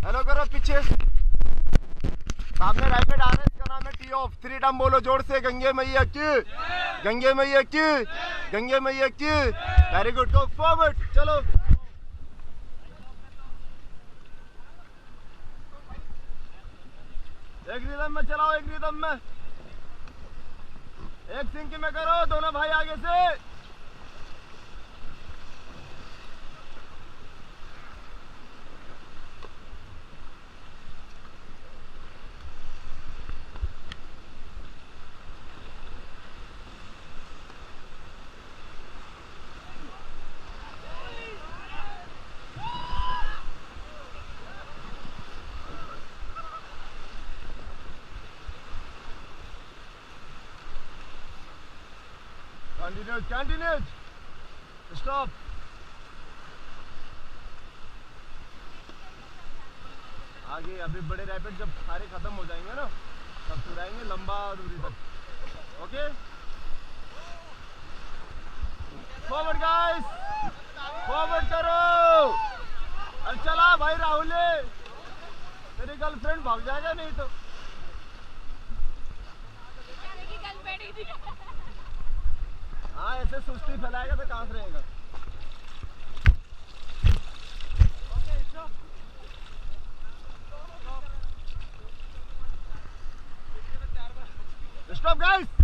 Hello करो पीछे। सामने रैपिड आ रहा है, इसका नाम है टी ऑफ। 3 टाइम बोलो जोर से, गंगे मैया की, गंगे मैया की, गंगे मैया की। Very good, go forward. चलो एक रिदम में चलाओ, एक रिदम में, एक सिंक में करो। दोनों भाई आगे से। Continued, continued. Stop. आगे अभी बड़े रैपिड जब सारे खत्म हो जाएंगे ना, तब चुराएंगे लंबा दूरी तक। ओके, फॉरवर्ड गाइस, फॉरवर्ड करो। अरे चला भाई राहुल, तेरी गर्लफ्रेंड भाग जाएगा नहीं तो। हाँ, ऐसे सुस्ती फैलाएगा तो कहाँ से रहेगा। Stop guys.